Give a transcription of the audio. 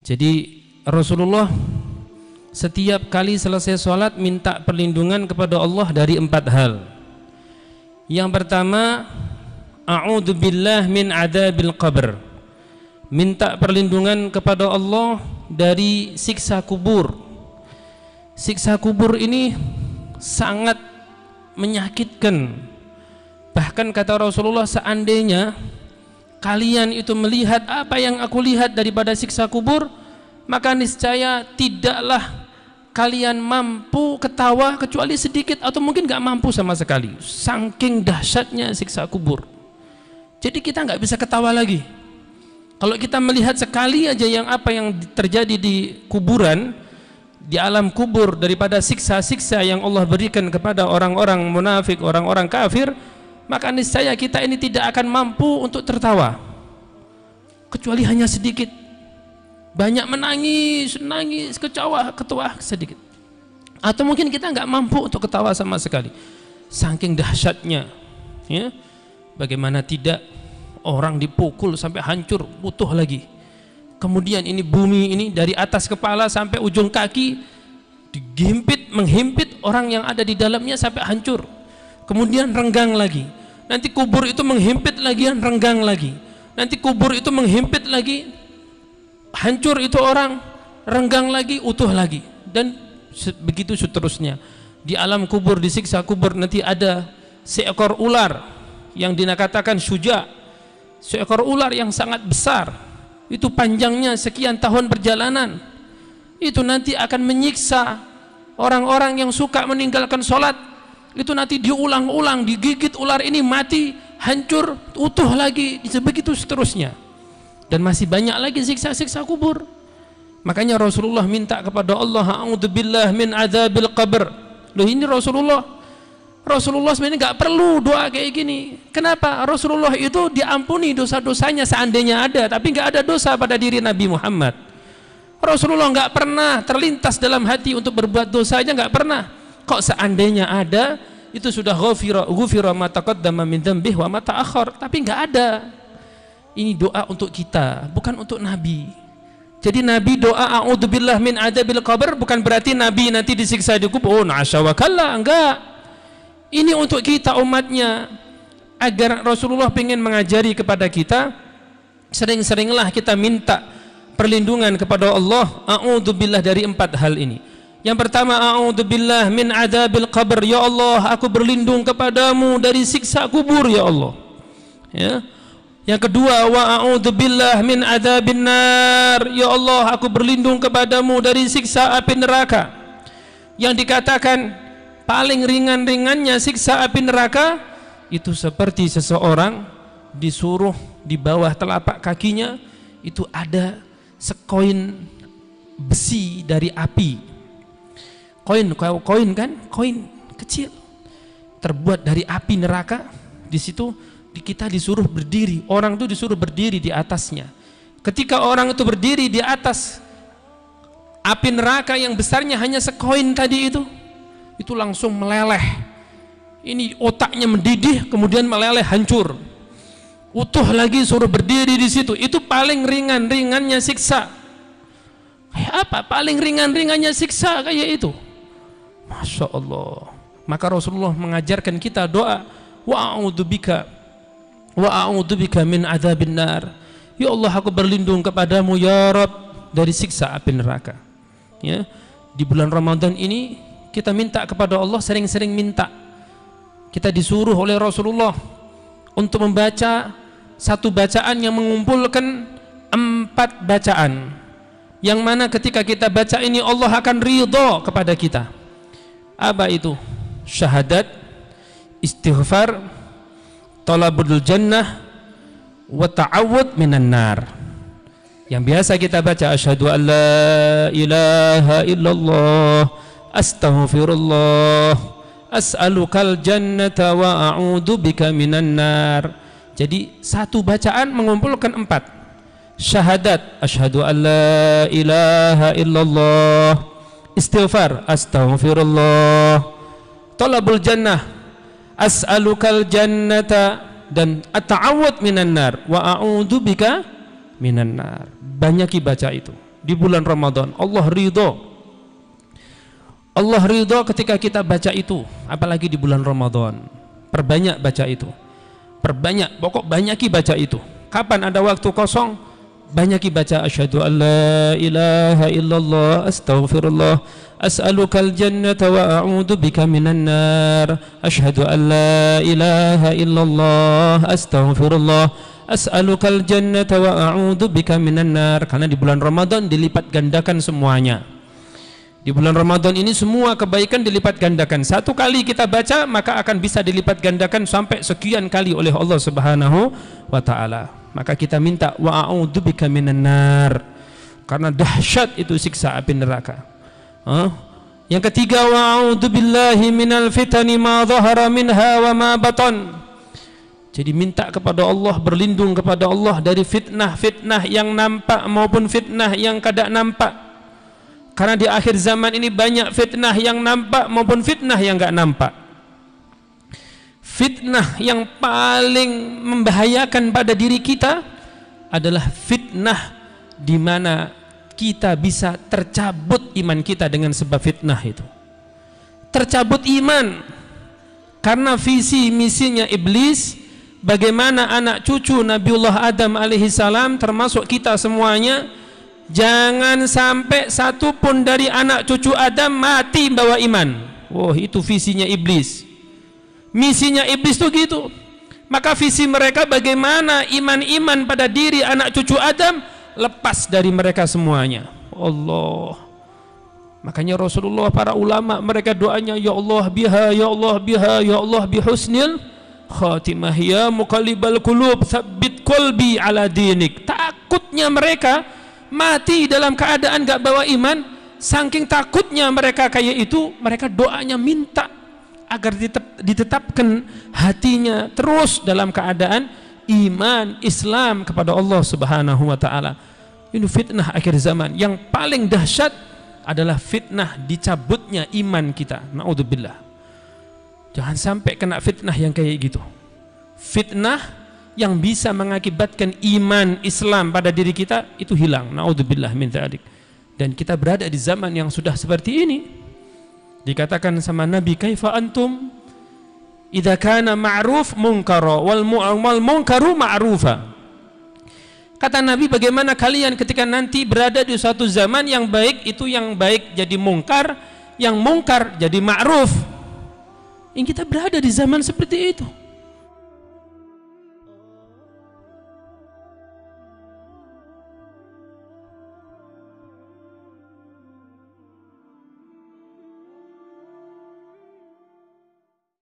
Jadi Rasulullah setiap kali selesai sholat minta perlindungan kepada Allah dari 4 hal. Yang pertama, a'udzubillah min adzabil qabr, minta perlindungan kepada Allah dari siksa kubur. Siksa kubur ini sangat menyakitkan. Bahkan kata Rasulullah, seandainya kalian itu melihat apa yang aku lihat daripada siksa kubur, maka niscaya tidaklah kalian mampu ketawa kecuali sedikit, atau mungkin gak mampu sama sekali, saking dahsyatnya siksa kubur. Jadi kita gak bisa ketawa lagi. Kalau kita melihat sekali aja yang apa yang terjadi di kuburan, di alam kubur, daripada siksa-siksa yang Allah berikan kepada orang-orang munafik, orang-orang kafir, maka niscaya kita ini tidak akan mampu untuk tertawa kecuali hanya sedikit. Banyak menangis, nangis, ketawa sedikit. Atau mungkin kita nggak mampu untuk ketawa sama sekali, saking dahsyatnya, ya. Bagaimana tidak, orang dipukul sampai hancur, utuh lagi. Kemudian ini bumi ini dari atas kepala sampai ujung kaki dihimpit, menghimpit orang yang ada di dalamnya sampai hancur. Kemudian renggang lagi. Nanti kubur itu menghimpit lagi, renggang lagi. Nanti kubur itu menghimpit lagi, hancur itu orang, renggang lagi, utuh lagi. Dan begitu seterusnya. Di alam kubur, di siksa kubur, nanti ada seekor ular yang dinakatakan syuja, seekor ular yang sangat besar. Itu panjangnya sekian tahun perjalanan. Itu nanti akan menyiksa orang-orang yang suka meninggalkan sholat. Itu nanti diulang-ulang, digigit ular ini, mati, hancur, utuh lagi, begitu seterusnya. Dan masih banyak lagi siksa-siksa kubur. Makanya Rasulullah minta kepada Allah, a'udzubillah min adzabil qabr. Loh, ini Rasulullah sebenarnya nggak perlu doa kayak gini. Kenapa? Rasulullah itu diampuni dosa-dosanya seandainya ada, tapi nggak ada dosa pada diri Nabi Muhammad. Rasulullah nggak pernah terlintas dalam hati untuk berbuat dosa aja, nggak pernah. Kok seandainya ada, itu sudah ghufira ma taqaddama min dzambihi wa ma ta'akhkhar, tapi nggak ada. Ini doa untuk kita, bukan untuk Nabi. Jadi Nabi doa a'udzubillah min adzabil qabr bukan berarti Nabi nanti disiksa di kubur. Oh, nasya wa kalla, enggak. Ini untuk kita umatnya, agar Rasulullah ingin mengajari kepada kita, sering-seringlah kita minta perlindungan kepada Allah, a'udzubillah dari 4 hal ini. Yang pertama, a'udzubillah min adzabil qabr, ya Allah, aku berlindung kepadamu dari siksa kubur, ya Allah. Ya. Yang kedua, wa a'udzubillah min adzabin nar, ya Allah, aku berlindung kepadamu dari siksa api neraka. Yang dikatakan paling ringan-ringannya siksa api neraka itu seperti seseorang disuruh di bawah telapak kakinya itu ada sekoin besi dari api. Koin kan, koin kecil terbuat dari api neraka. Di situ kita disuruh berdiri, orang itu disuruh berdiri di atasnya. Ketika orang itu berdiri di atas api neraka yang besarnya hanya sekoin tadi itu langsung meleleh. Ini otaknya mendidih, kemudian meleleh, hancur. Utuh lagi suruh berdiri di situ. Itu paling ringan-ringannya siksa. Kayak apa? Paling ringan-ringannya siksa kayak itu. Masya Allah. Maka Rasulullah mengajarkan kita doa, wa a'udzubika min adzabin nar. Ya Allah, aku berlindung kepadamu ya Rabb dari siksa api neraka. Ya. Di bulan Ramadan ini kita minta kepada Allah, sering-sering minta. Kita disuruh oleh Rasulullah untuk membaca satu bacaan yang mengumpulkan 4 bacaan, yang mana ketika kita baca ini Allah akan ridho kepada kita. Apa itu? Syahadat, istighfar, talabul jannah, wa ta'awud minan nar. Yang biasa kita baca, asyhadu an la ilaha illallah, astaghfirullah, as'alukal jannata wa a'udzubika minan nar. Jadi satu bacaan mengumpulkan 4. Syahadat, asyhadu an la ilaha illallah, istighfar, astaghfirullah, talabul jannah, as'alukal jannata, dan at-ta'awud minan nar wa a'udzubika minan nar. Banyaki baca itu, di bulan Ramadan. Allah ridho. Allah ridho ketika kita baca itu, apalagi di bulan Ramadan. Perbanyak baca itu. Perbanyak, pokok banyaki baca itu. Kapan ada waktu kosong, banyaki baca asyhadu an la ilaha illallah astaghfirullah as'alukal jannata wa a'udzu bika minan nar asyhadu an la ilaha illallah astaghfirullah as'alukal jannata wa a'udzu bika minan nar. Karena di bulan Ramadan dilipat gandakan semuanya. Di bulan Ramadan ini semua kebaikan dilipat gandakan. Satu kali kita baca maka akan bisa dilipat gandakan sampai sekian kali oleh Allah Subhanahu wa taala. Maka kita minta wa a'udzu bika minan nar. Karena dahsyat itu siksa api neraka. Yang ketiga wa a'udzu billahi minal fitani ma dhahara minha wa ma batan. Jadi minta kepada Allah, berlindung kepada Allah dari fitnah-fitnah yang nampak maupun fitnah yang kada nampak. Karena di akhir zaman ini banyak fitnah yang nampak maupun fitnah yang enggak nampak. Fitnah yang paling membahayakan pada diri kita adalah fitnah di mana kita bisa tercabut iman kita dengan sebab fitnah itu. Tercabut iman karena visi misinya iblis, bagaimana anak cucu Nabiullah Adam alaihissalam termasuk kita semuanya, jangan sampai satu pun dari anak cucu Adam mati bawa iman. Itu visinya iblis. Misinya iblis itu gitu. Maka visi mereka bagaimana iman-iman pada diri anak cucu Adam lepas dari mereka semuanya. Allah. Makanya Rasulullah, para ulama, mereka doanya ya Allah biha, ya Allah biha, ya Allah bihusnil khatimah, ya muqallibal qulub tsabbit qalbi ala dinik. Takutnya mereka mati dalam keadaan gak bawa iman. Saking takutnya mereka kayak itu, mereka doanya minta agar ditetapkan hatinya terus dalam keadaan iman Islam kepada Allah Subhanahu wa taala. Ini fitnah akhir zaman yang paling dahsyat adalah fitnah dicabutnya iman kita. Naudzubillah. Jangan sampai kena fitnah yang kayak gitu. Fitnah yang bisa mengakibatkan iman Islam pada diri kita itu hilang. Naudzubillah min dzalik. Dan kita berada di zaman yang sudah seperti ini. Dikatakan sama Nabi, kaifa antum idza kana ma'ruf munkara wal munkaru ma'rufa. Kata Nabi, bagaimana kalian ketika nanti berada di suatu zaman yang baik itu yang baik jadi mungkar, yang mungkar jadi ma'ruf. Yang kita berada di zaman seperti itu.